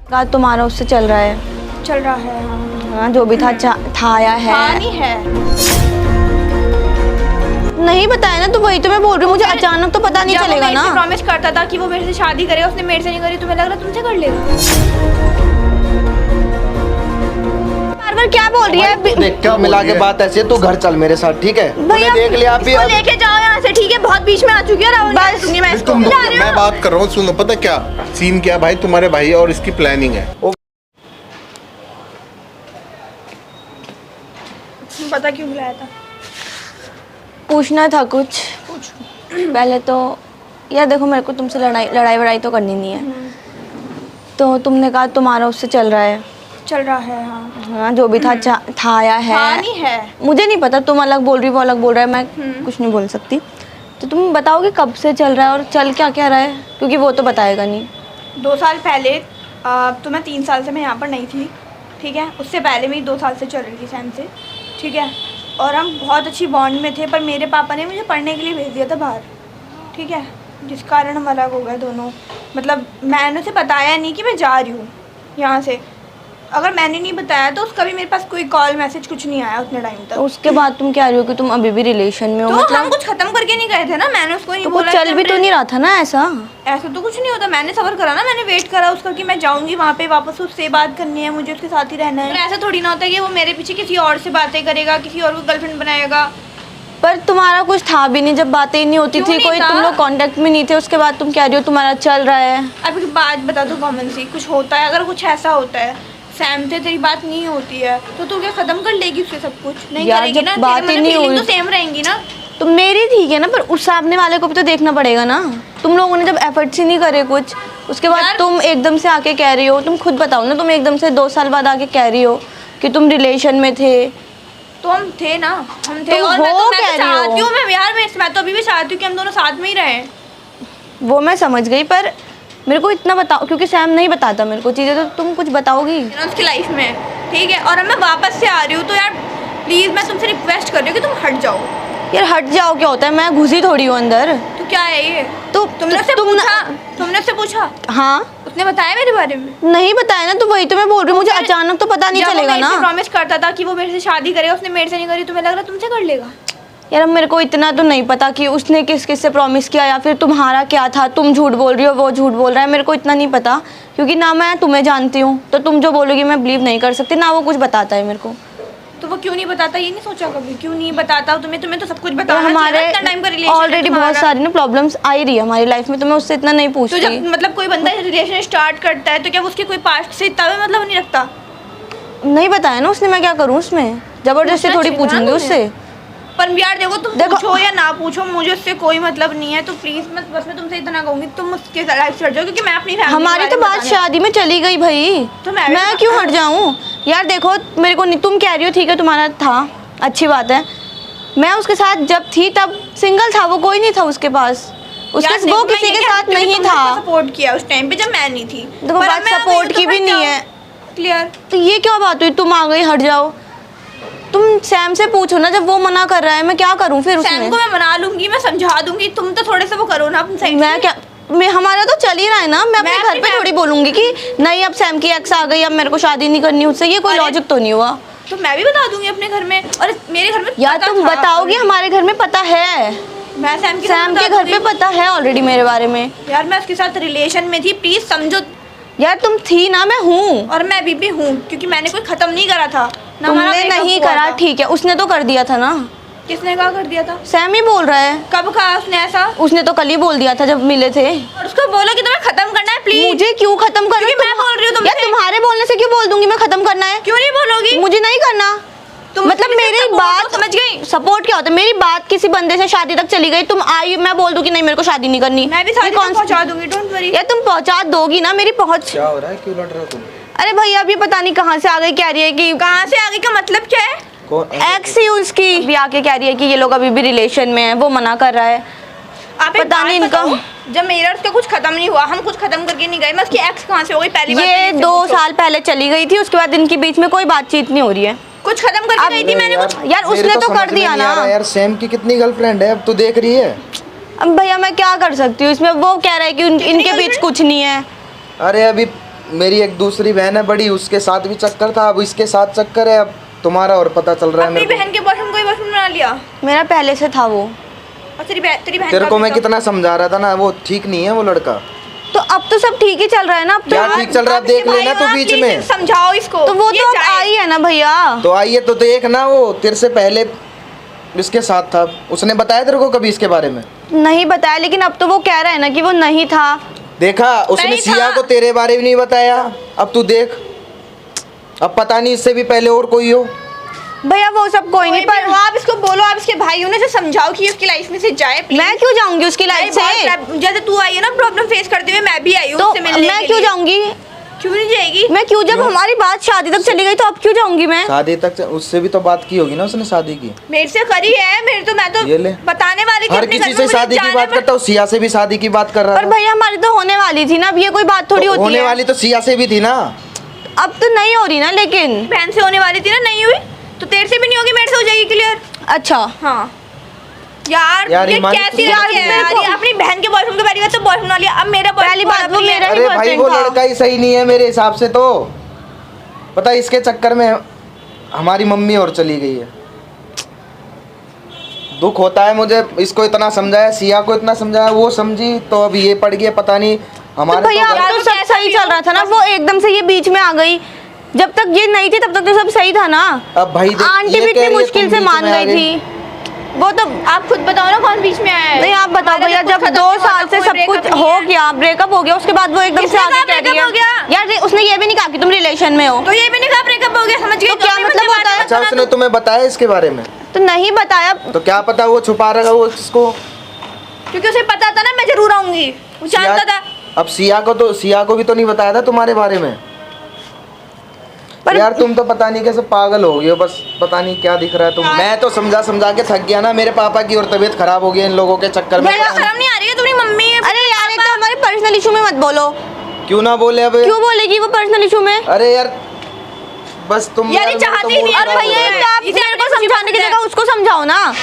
का तुम्हारा उससे चल रहा है? चल रहा है हाँ। हाँ, जो भी था या है? हाँ नहीं है। नहीं बताया ना, तो वही तो मैं बोल रही हूँ, मुझे अचानक तो पता नहीं चलेगा ना। प्रॉमिस करता था कि वो मेरे से शादी करेगा, उसने मेरे से नहीं करी, तुम्हें लग रहा तुमसे कर लेगा? बार-बार क्या बोल रही है? देख क्या मिला के बात ऐसी है, तू घर चल मेरे साथ, ठीक है? भैया देख लिया आप भी। इसको लेके जाओ यहाँ से, ठीक है? बहुत बीच में आ चुकी है राहुल। बस मैं इसको मैं बात कर रहा हूँ, सुनो। पता क्या सीन क्या भाई, तुम्हारे भाई और इसकी प्लानिंग है। पता क्यों बुलाया था? पूछना था कुछ। पहले तो यार देखो, मेरे को तुमसे लड़ाई वड़ाई तो करनी नहीं है। तो तुमने कहा तुम्हारा उससे चल रहा है? चल रहा है हाँ। हाँ, जो भी था या है? हाँ नहीं है। मुझे नहीं पता, तुम अलग बोल रही हो, वो अलग बोल रहा है, मैं कुछ नहीं बोल सकती। तो तुम बताओगे कब से चल रहा है और चल क्या क्या रहा है, क्योंकि वो तो बताएगा नहीं। 2 साल पहले तो मैं 3 साल से मैं यहाँ पर नहीं थी, ठीक है? उससे पहले मेरी 2 साल से चल रही थी सैम से, ठीक है? और हम बहुत अच्छी बॉन्ड में थे, पर मेरे पापा ने मुझे पढ़ने के लिए भेज दिया था बाहर, ठीक है? जिस कारण हम अलग हो गए दोनों। मतलब मैंने उसे बताया नहीं कि मैं जा रही हूँ यहाँ से। अगर मैंने नहीं बताया तो उसका भी मेरे पास कोई कॉल मैसेज कुछ नहीं आया उतने टाइम तक। उसके बाद तुम कह रही हो कि तुम अभी भी रिलेशन में हो? तो मतलब हम कुछ खत्म करके नहीं गए थे ना, मैंने उसको नहीं तो बोला। कुछ चल भी तो नहीं रहा था ना ऐसा? ऐसा तो कुछ नहीं होता, मैंने सब्र करा ना, मैंने वेट करा उसका कि मैं जाऊंगी वहाँ पे, वापस उससे बात करनी है मुझे, उसके साथ ही रहना है। ऐसा थोड़ी ना होता है कि वो मेरे पीछे किसी और से बातें करेगा, किसी और को गर्लफ्रेंड बनाएगा। पर तुम्हारा कुछ था भी नहीं, जब बातें ही नहीं होती थी, कोई तुम लोग कांटेक्ट में नहीं थे। उसके बाद तुम कह रही हो तुम्हारा चल रहा है। अब एक बात बता दो कॉमन सी, कुछ होता है, अगर कुछ ऐसा होता है सैम से तेरी बात नहीं होती है तो तू क्या खत्म कर लेगी उससे सब कुछ? नहीं करेगी ना, बात ही नहीं हुई तो सेम रहेंगी ना। तो मेरी ठीक है ना, पर उस सामने वाले को भी तो देखना पड़ेगा ना। तुम लोगों ने जब एफर्ट्स ही नहीं करे कुछ, उसके बाद तुम एकदम से आके कह रही हो। तुम खुद बताओ ना, तुम एकदम से 2 साल बाद आके कह रही हो कि तुम रिलेशन में थे। तो हम थे ना, हम थे। तो और वो मैं तो चाहती हूँ, मैं यार मैं तो अभी भी चाहती हूँ कि हम दोनों साथ में ही रहें। वो मैं समझ गई, पर मेरे को इतना बताओ, क्योंकि सैम नहीं बताता मेरे को चीज़ें, तो तुम कुछ बताओगी उसकी लाइफ में, ठीक है? और अब मैं वापस से आ रही हूँ, तो यार प्लीज़ मैं तुमसे रिक्वेस्ट कर रही हूँ कि तुम हट जाओ। यार हट जाओ क्या होता है? मैं घुसी थोड़ी हूँ अंदर। तो क्या है ये? तो तुमने उससे पूछा? हाँ। उसने बताया मेरे बारे में? नहीं बताया ना, तो वही तो मैं बोल रही हूँ, मुझे अचानक तो पता नहीं चलेगा ना। प्रॉमिस करता था कि वो मेरे से शादी करेगा, उसने मेरे से नहीं करी, तुम्हें लग रहा तुमसे कर लेगा? यार अब मेरे को इतना तो नहीं पता कि उसने किस किस से प्रॉमिस किया, या फिर तुम्हारा क्या था। तुम झूठ बोल रही हो, वो झूठ बोल रहा है, मेरे को इतना नहीं पता, क्योंकि ना मैं तुम्हें जानती हूँ। तो तुम जो बोलोगी मैं बिलीव नहीं कर सकती, ना वो कुछ बताता है मेरे को। तो वो क्यों नहीं बताता, ये नहीं सोचा कभी? क्यों नहीं बताता? तुम्हें तो सब कुछ बताना चाहिए। हमारे टाइम का रिलेशन ऑलरेडी बहुत सारी ना प्रॉब्लम्स आ ही रही है हमारी लाइफ में, तो मैं उससे इतना नहीं पूछती। तो जब मतलब कोई बंदा रिलेशन स्टार्ट करता है तो क्या उसके कोई पास्ट से इतना भी मतलब नहीं रखता? नहीं बताया ना उसने, मैं क्या करूँ उसमें? जबरदस्ती थोड़ी पूछूंगी उससे। पर यार देखो, तुम पूछो या ना पूछो, मुझे उससे कोई मतलब नहीं है। तो प्लीज बस मैं तुमसे इतना कहूँगी, तुम उसके लाइफ से हट जाओ, क्योंकि मैं अपनी फैमिली हमारी तो बात शादी में चली गई भाई, तो मैं क्यों हट जाऊँ? यार देखो मेरे को नहीं, तुम कह रही हो ठीक है तुम्हारा था, अच्छी बात है। मैं उसके साथ जब थी तब सिंगल था वो, कोई नहीं था उसके पास, उसके वो किसी के साथ नहीं था। सपोर्ट किया उस टाइम पे जब मैं नहीं थी। देखो बात सपोर्ट की भी नहीं है, क्लियर? तो ये क्या बात हुई? तुम आ गई, हट जाओ। तुम सैम से पूछो ना, जब वो मना कर रहा है मैं क्या करूं फिर उसमें? सैम को मैं मना लूंगी, मैं समझा दूंगी, तुम तो थोड़े से वो करो ना अपनी साइड। मैं क्या, हमारा तो चल ही रहा है ना। मैं अपने घर पे थोड़ी बोलूंगी कि नहीं अब सैम की एक्स आ गई, अब मेरे को शादी नहीं करनी उससे। ये कोई लॉजिक तो नहीं हुआ। तो मैं भी बता दूंगी अपने घर में, और मेरे घर में यार तुम बताओगी, हमारे घर में पता है, मैं सैम के घर पे पता है ऑलरेडी मेरे बारे में। यार मैं उसके साथ रिलेशन में थी, प्लीज समझो। यार तुम थी ना, मैं हूँ, और मैं अभी भी हूँ, क्योंकि मैंने कोई खत्म नहीं करा था। तुमने नहीं करा, ठीक है, उसने तो कर दिया था ना। किसने कहा कर दिया था? सैम ही बोल रहा है। कब कहा उसने ऐसा? उसने तो कल ही बोल दिया था जब मिले थे। और उसको बोलो कि तुम्हें खत्म करना है प्लीज। मुझे क्यों खत्म करना? मैं बोल रही हूँ तुमसे। यार तुम्हारे बोलने से क्यों बोल दूंगी मैं खत्म करना है? क्यों नहीं बोलोगी? मुझे नहीं करना। मतलब मेरी बात समझ गई? सपोर्ट क्या होता है? मेरी बात किसी बंदे से शादी तक चली गई, तुम आई, मैं बोल दूं कि नहीं मेरे को शादी नहीं करनी, मैं भी शादी तक पहुंचा दूंगी, डोंट वरी। यार तुम पहुंचा दोगी ना मेरी पहुंच। क्या हो रहा है, क्यों लड़ रहे हो तुम? अरे भैया अभी पता नहीं कहाँ से आ गई, कह रही है कि कहाँ से आ गई का मतलब क्या है? एक्स ही उसकी भी आके कह रही है कि ये लोग अभी भी रिलेशन में है, वो मना कर रहा है। आप पता नहीं इनका। जब मेरा उसका कुछ खत्म नहीं हुआ, हम कुछ खत्म करके नहीं गए, मैं उसकी एक्स कहाँ से हो गई? पहली बार ये 2 साल पहले चली गई थी, उसके बाद इनके बीच में कोई बातचीत नहीं हो रही है। कुछ खत्म करके गई थी मैंने कुछ। यार उसने तो कर दिया ना यार। सैम की कितनी गर्लफ्रेंड है अब तो देख रही है। अब भैया मैं क्या कर सकती हूँ इसमें? वो कह रहा है कि इनके बीच कुछ नहीं है। अरे अभी मेरी एक दूसरी बहन है बड़ी, उसके साथ भी चक्कर था, अब इसके साथ चक्कर है, अब तुम्हारा और पता चल रहा है अपनी मेरे को। बहन के बॉयफ्रेंड को ही बॉयफ्रेंड बना लिया। मेरा पहले से था वो। और तेरी बहन तेरे का को भी मैं तो- कितना समझा रहा था ना, वो ठीक नहीं है वो लड़का। तो अब तो सब ठीक ही चल रहा है ना। अब तो क्या ठीक चल रहा है, अब देख इसके लेना भाई तो हो, बीच please में। समझाओ इसको। तो वो ये तो अब चाहे- आई है ना भैया। तो आइए तो देख ना, वो तेरे से पहले इसके साथ था, उसने बताया तेरे को कभी इसके बारे में? नहीं बताया, लेकिन अब तो वो कह रहा है ना कि वो नहीं था। देखा, उसने नहीं सिया था। को तेरे बारे में नहीं बताया। अब तू देख, अब पता नहीं इससे भी पहले और कोई हो। भैया वो सब कोई नहीं, पर पर आप इसको बोलो, आप इसके भाई हो ना, से समझाओ कि उसकी लाइफ में से जाए please। मैं क्यों जाऊंगी उसकी लाइफ से? जैसे तू आई है ना प्रॉब्लम फेस करते हुए, मैं भी आई हूँ तो उससे मिलने मैं के क्यों लिए। जाऊंगी? क्यों नहीं जाएगी? मैं क्यों, जब हमारी बात शादी तक चली गई तो अब क्यों जाऊंगी मैं? शादी तक उससे भी तो बात की होगी ना उसने, शादी की। मेरे से करी है, मैं तो ये ले। बताने वाली थी हर अपने किसी घर से में, मुझे शादी की जाना बात है, करता हूँ, सिया से भी शादी की बात कर रहा पर था। भैया हमारी तो होने वाली थी ना, अब ये कोई बात थोड़ी तो होती होने है। वाली तो सिया से भी थी ना। अब तो नहीं हो रही ना, लेकिन बहन से होने वाली थी ना, नहीं हुई तो तेरे से भी नहीं होगी, मेरे से हो जाएगी क्लियर। अच्छा हाँ यार, यार, ये ईमानी कैसी तुझे लड़की है मेरे यार, को- ये अपनी बहन के बॉयफ्रेंड के बारे में तो बॉयफ्रेंड वाली, अब मेरा पहली बात वो मेरा ही अरे भाई boyfriend वो था। लड़का ही सही नहीं है मेरे हिसाब से, तो पता है इसके चक्कर में हमारी मम्मी और चली गई है। दुख होता है मुझे, इसको इतना समझाया, सिया को इतना समझाया, वो समझी तो अब ये पड़ गया, पता नहीं तो हमारे भैया तो अब घर- तो वो सब कैसा सही भी चल हो, रहा था ना, वो एकदम से ये बीच में आ गई। जब तक ये नहीं थी तब तक तो सब सही था ना। अब भाई देख, आंटी ये भी कह इतनी रही है मुश्किल तुम से बीच मान में आ गई थी। वो तो आप खुद बताओ ना कौन बीच में आया है। नहीं, आप बताओ हमारा भैया, तो जब कुछ खत्म 2 नहीं हुआ साल था, से कोई सब breakup कुछ नहीं हो है। गया, ब्रेकअप हो गया, उसके बाद वो एकदम से किसने आगे कहा कह breakup दिया हो गया? यार, उसने ये भी नहीं कहा कि तुम रिलेशन में हो। तो ये भी नहीं कहा ब्रेकअप हो गया, समझ गई? तो क्या मतलब होता है? अच्छा उसने तुम्हें बताया इसके बारे में? तो नहीं बताया। तो क्या पता वो छुपा रहा वो इसको। क्योंकि उसे पता था ना मैं जरूर आऊंगी, वो जानता था। अब सिया को भी तो नहीं बताया था तुम्हारे बारे में। पर यार तुम तो पता नहीं कैसे पागल हो गए हो, बस पता नहीं क्या दिख रहा है तुम। मैं तो समझा के थक गया ना, मेरे पापा की और तबीयत खराब हो गई इन लोगों के चक्कर में। मेरा शर्म नहीं आ रही है? तुम्हारी मम्मी है। अरे यार, एक तो हमारे पर्सनल इशू में मत बोलो। क्यों ना बोले अब? क्यों बोलेगी वो पर्सनल इशू में? अरे यार बस तुम यार, ये मेरा तो चाहती मूड नहीं। और खराब हो भैया रहा है। एक तो आप इसे मेरे को अपनी समझाने की खुशी जगह उसको समझाओ ना।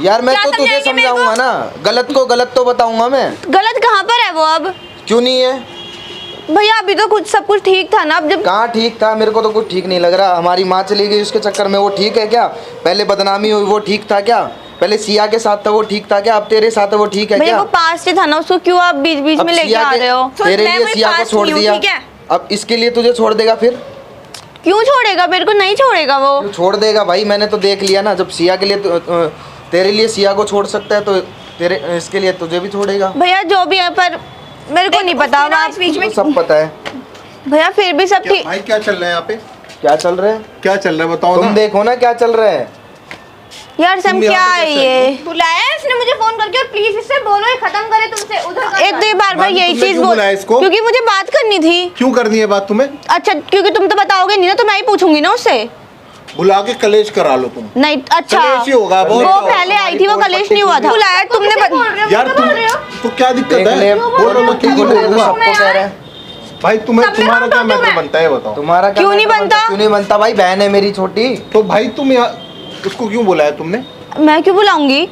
यार मैं क्या तो तुझे समझाएंगे मेरे को? समझाऊंगा ना, गलत को गलत तो बताऊंगा मैं। गलत कहाँ पर है वो अब? क्यों नहीं है? भैया अभी तो कुछ सब कुछ ठीक था ना, अब जब कहाँ ठीक था? मेरे को तो कुछ ठीक नहीं लग रहा। हमारी माँ चली गई उसके चक्कर में, वो ठीक है क्या? पहले बदनामी हुई वो ठीक था क्या? पहले सिया के साथ था वो ठीक था क्या? अब तेरे साथ है वो ठीक है भैया क्या? वो पास से था ना, उसको क्यों आप बीच बीच अब में लेके सिया आ के- रहे हो? तेरे मैं लिए कोई सिया को पास छोड़ नहीं हूँ, दिया, ठीक है? अब इसके लिए तुझे छोड़ देगा फिर? क्यों छोड़ेगा? मेरे को नहीं छोड़ेगा वो। क्यों छोड़ देगा भाई? मैंने तो देख लिया ना, जब सिया के लिए तेरे लिए सिया को छोड़ सकता है तो तेरे इसके लिए तुझे भी छोड़ेगा। भैया जो भी है, पर मेरे को नहीं पता अब आप। इस बीच में तो सब पता है। भैया फिर भी सब ठीक। भाई क्या चल रहा है यहाँ पे? क्या चल रहा है? क्या चल रहा है बताओ तुम ना। देखो ना क्या चल रहा है। यार सम तुम क्या यहाँ पे है कैसे ये? बुलाया है इसने मुझे फोन करके, और प्लीज इससे बोलो ये खत्म करे तुमसे उधर। एक तो ये बार बार मामी, यही तुमने चीज क्यों बोल, बुलाया इसको? क्योंकि मुझे बात करनी थी। क्यों करनी है बात तुम्हें? अच्छा, क्योंकि तुम तो बताओगे नहीं ना, तो मैं ही पूछूंगी ना उससे। बुला के कलेश करा लो तुम। नहीं, अच्छा कलेश ही होगा, वो बहुत पहले आई थी, वो कलेश नहीं हुआ था। बुलाया तुमने यार तुम तो क्या दिक्कत देख ले, है? बोलो मत, क्यों बोल रहे हो? तो सबको कह रहे हैं। भाई तुम्हारा क्या मैटर बनता है बताओ? तुम्हारा क्या क्यों नहीं मैटर बनता? क्यों नहीं बनता भाई? बहन है मेरी छोटी। तो भाई तुम यहाँ उसको क्यों बुलाया तुमने? मैं क्यों बुलाऊंगी?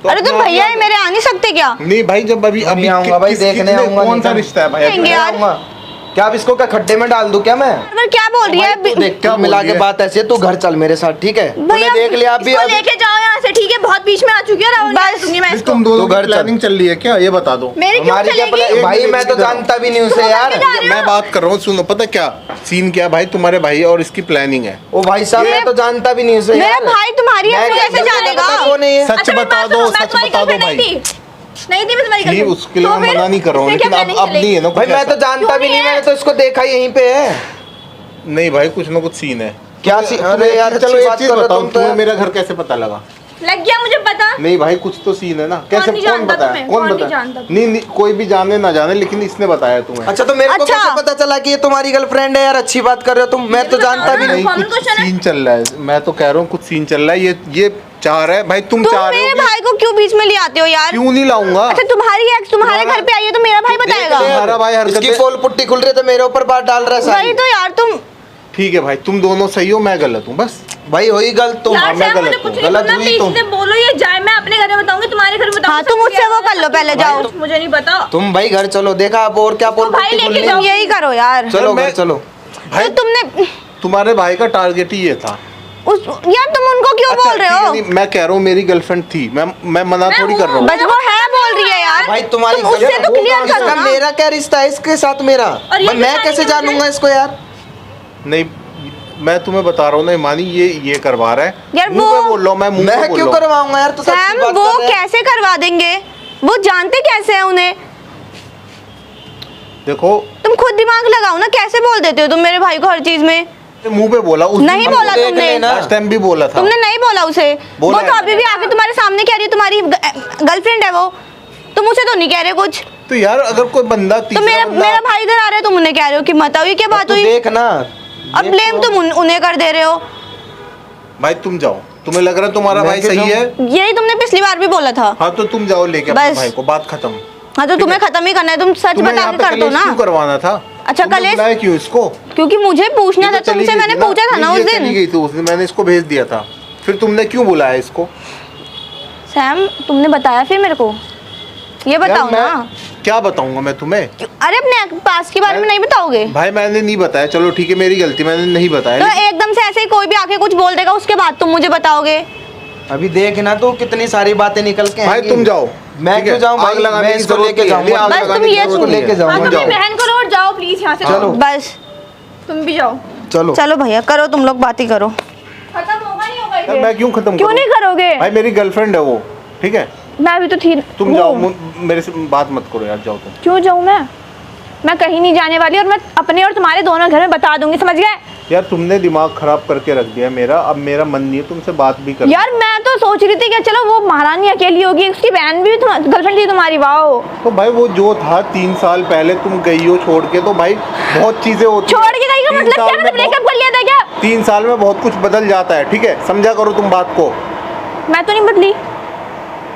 तो अरे तुम अपने भैया आप है मेरे, आ नहीं सकते क्या? नहीं भाई, जब अभी नहीं आऊंगा भाई, देखने आऊंगा। कौन सा नहीं रिश्ता है भाई? देंगे मैं यार। आऊंगा। क्या अब इसको क्या खड्डे में डाल दूं क्या मैं? पर क्या बोल रही है? तू देख क्या बोल मिला रही के है? बात ऐसी है, तू घर चल मेरे साथ, ठीक है? तूने भैया, देख लिया अभी। इसको लेके जाओ यहाँ से, ठीक है? बहुत बीच में आ चुकी है, राहुल बस। दूंगी मैं नहीं, इसको। तुम दोनों तू की घर चल। प्लानिंग चल रही है क्या? ये बता दो। मेरी क्यों हमारी क्या चलेगी? प्लान? भाई मैं तो जानता भी नहीं उसे यार। मैं बात कर रहा हूँ, सुनो, पता क्या सीन क्या भाई? तुम्हारे भाई और इसकी प्लानिंग है। ओ भाई साहब, मैं तो जानता भी नहीं उसे मेरा यार। भाई तुम्हारी मैं हस्बैंड कैसे क्या- जानेगा? पता कौन है ये? सच अच्छा, मैं बता बात दो, करूं, मैं सच तुम्हारी बता दो girlfriend भाई। नहीं थी। नहीं थी मैं तुम्हारी नहीं, girlfriend। उसके लिए तो मैं फिर मना नहीं कर रहा हूँ, उससे क्या लेकिन अब planning नहीं है ना भाई कुछ मैं तो ऐसा। जानता क्यों भी नहीं, नहीं है? मैंने तो इसको देखा ही यहीं पे है। नहीं भाई, कुछ ना कुछ सीन है। क्या सी? अरे यार चलो अच्छी एक बात चीज कर रहे हो बताओ, तुम तो तुम्हें यार। मेरा घर कैसे पता लगा? लग गया मुझे पता। नहीं भाई, कुछ तो सीन है ना। कैसे? नहीं कौन जानता बताया? तुम्हें? कौन कौन नहीं बताया? जानता? नहीं, कोई भी जाने ना जाने, लेकिन इसने बताया तुम्हें। अच्छा तो मेरे को अच्छा। कैसे पता चला कि ये तुम्हारी गर्लफ्रेंड है यार? अच्छी बात कर रहे हो तुम, मैं तो जानता भी नहीं। नहीं, common कुछ question है। सीन चल रहा है। मैं तो कह रहा हूँ कुछ सीन चल रहा है। ये चाह रहा है भाई, तुम तुम चाह रहे मेरे हो कि- भाई को क्यों बीच में ले आते हो यार? क्यों नहीं लाऊंगा? अच्छा, तुम्हारी एक्स तुम्हारे तुम्हारा- घर पे आई है तो मेरा भाई बताएगा? तुम्हारा भाई हरकतें- इसकी पोल पुट्टी खुल रही है तो मेरे ऊपर बात डाल रहा है वही सारी। तो यार, तुम ठीक है भाई, तुम दोनों सही हो, मैं गलत हूँ बस। भाई हुई गलत तुम। यार मैं सैम, मुझे गलत कुछ हूँ। नहीं गलत बोलना, हुई प्लीज तुम। से बोलो ये जाए, मैं अपने घर में बताऊंगी, तुम्हारे घर में बताऊंगी। हाँ तुम उससे वो कर लो पहले, जाओ मुझे नहीं पता। तुम भाई घर चलो, देखा आप और क्या तो भाई लेके बोल जाओ। तुम यही करो यार। चलो मैं- घर चलो। भाई तो तुमने तुम्हारे भाई का टारगेट ही ये था। यार तुम उनको क्यों अच्छा, बोल रहे ठीक है, हो? नहीं, मैं कह रहा हूँ मेरी गर्लफ्रेंड थी, मैं मना मैं थोड़ी हूँ। कर रहा हूँ। बस वो है बोल रही है यार। भाई तुम्हारी तुम उससे तो क्लियर करो इसका ना। मेरा क्या रिश्ता है इसके साथ मेरा? और ये मैं बताने कैसे के जानूंगा इसको यार? नहीं, मैं तुम्हें बता रहा हूँ ना मानी, ये करवा रहा है। यार मुंह वो- पे बोल लो, मैं मुंह पे मैं बोल क्यों रहा हूँ। करवाऊंगा यार? तो सच्ची सैम बात वो कर रहे हैं। कैसे करवा देंगे? वो जानते कैसे हैं उन्हें? देखो तुम खुद दिमाग लगाओ ना, कैसे बोल देते हो तुम मेरे भाई को हर चीज में? मुंह पे बोला उस नहीं बोला देख तुमने। लेना। लास्ट टाइम भी बोला था। तुमने नहीं बोला उसे। बोला वो तो है। अभी भी आके तुम्हारे सामने कह रही है तुम्हारी गर्लफ्रेंड है वो। तुम उसे तो नहीं कह रहे कुछ। तो यार अगर कोई बंदा तो तीसरा मेरा बंदा- मेरा भाई इधर आ रहा है, तुम उन्हें कह रहे हो कि मत आओ, ये क्या बात तो हुई? देख ना, और देख ब्लेम तो। तुम उन्हें कर दे रहे हो। भाई तुम जाओ, तुम्हें लग रहा है तुम्हारा मैं भाई क्यों सही है। यही तुमने पिछली बार भी बोला था। हाँ तो तुम जाओ लेके अपने बस। भाई को, बात खत्म। हाँ तो तुम्हें खत्म ही करना है, तुम सच तुम्हें बता यहाँ के पे कर दो कलेश ना। क्यों करवाना था? अच्छा, तुमने कलेश- बुलाया क्यों इसको? क्योंकि मुझे पूछना ये था तो चली तुमसे, गई मैंने थी ना। पूछा था ना ये उस चली दिन। गई थी उस दिन, मैंने इसको भेज दिया था। फिर तुमने क्यों बुलाया इसको? सैम तुमने बताया फिर मेरे को, ये बताओ यार, मैं ना। क्या बताऊंगा मैं तुम्हें? अरे अपने पास के बारे में नहीं बताओगे? भाई मैंने नहीं बताया, चलो ठीक है मेरी गलती, मैंने नहीं बताया। तो एकदम से ऐसे ही कोई भी आके कुछ बोल देगा, उसके बाद तुम मुझे बताओगे? अभी देख ना तो कितनी सारी बातें निकल के भाई आएंगी। तुम जाओ। मैं ठीक क्यों है? जाऊं भाई? आग लगाने मैं की इसको जरूरत लेके नहीं है। जाऊंगा। आग बस लगाने तुम की ये जरूरत सुन- नहीं है। लेके जाऊंगा। हाँ तुम जाओ। अपनी बहन करो और जाओ प्लीज यहाँ से। चलो। जाओ। बस तुम भी जाओ। चलो चलो भैया, करो तुम लोग, बात ही करो। खत्म होगा नहीं होगा यार ये? मैं क्यों खत्म क्यों करूं? नहीं करोगे? भाई मेरी गर्लफ्रेंड है वो, ठीक है? मैं भी तो थी। तुम वो- जाओ, मेरे से बात मत करो यार, जाओ तुम। क्यों जाऊँ मैं कहीं नहीं जाने वाली, और मैं अपने और तुम्हारे दोनों घर में बता दूंगी, समझ गए? यार तुमने दिमाग खराब करके रख दिया मेरा, अब मेरा मन नहीं है तुमसे बात भी कर। यार मैं तो सोच रही थी कि चलो वो महारानी अकेली होगी, उसकी बहन भी गर्लफ्रेंड थी तुम्हारी, वाओ। तो भाई वो जो था 3 साल पहले तुम गई हो छोड़ के, तो भाई बहुत चीजें होती हैं। छोड़ के गई का 3 मतलब क्या? साल मैंने में ब्रेकअप कर लिया था क्या? 3 साल में बहुत कुछ बदल जाता है, ठीक है? समझा करो तुम बात को। मैं तो नहीं बदली।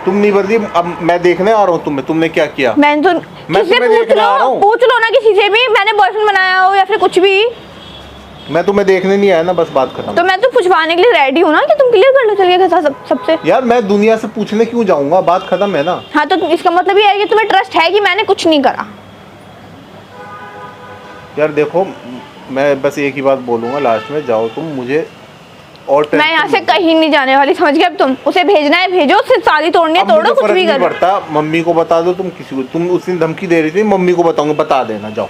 तुम नहीं बदली, अब मैं देखने आ रहा हूँ तुम्हें, तुमने क्या किया। मैंने तो मैं किसी से तुम्हें देखने आ रहा हूँ। पूछ लो ना किसी से भी, मैंने बॉयफ्रेंड बनाया हो या फिर कुछ भी। मैं तुम्हें देखने नहीं आया ना, बस बात खत्म। तो मैं तो पूछवाने के लिए रेडी हूँ ना कि तुम क्लियर कर लो, चलिए सबसे। यार मैं दुनिया से पूछने क्यों जाऊंगा, बात खत्म है ना। हाँ तो इसका मतलब ये है कि तुम्हें ट्रस्ट है कि मैंने कुछ नहीं करा। यार देखो, मैं बस एक ही बात बोलूंगा लास्ट में, जाओ तुम, मुझे और मैं यहाँ से टेंशन कहीं नहीं जाने वाली, समझ गए? अब तुम उसे भेजना है भेजो, उससे शादी तोड़नी है अब तोड़ो, मुझे कुछ फर्क भी नहीं करो। पड़ता, मम्मी को बता दो, तुम किसी को, तुम उस दिन धमकी दे रही थी, मम्मी को बताऊंगा, बता देना, जाओ।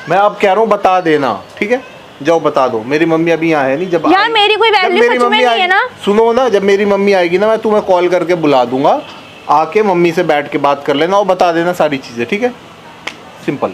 मैं अब कह रहा हूँ बता देना, ठीक है? जाओ बता दो, मेरी मम्मी अभी यहाँ है नहीं। जब यार मेरी कोई वैल्यू सच में नहीं है ना। सुनो ना, जब मेरी मम्मी आएगी ना, मैं तुम्हें कॉल करके बुला दूंगा, आके मम्मी से बैठ के बात कर लेना और बता देना सारी चीजें, ठीक है? सिंपल।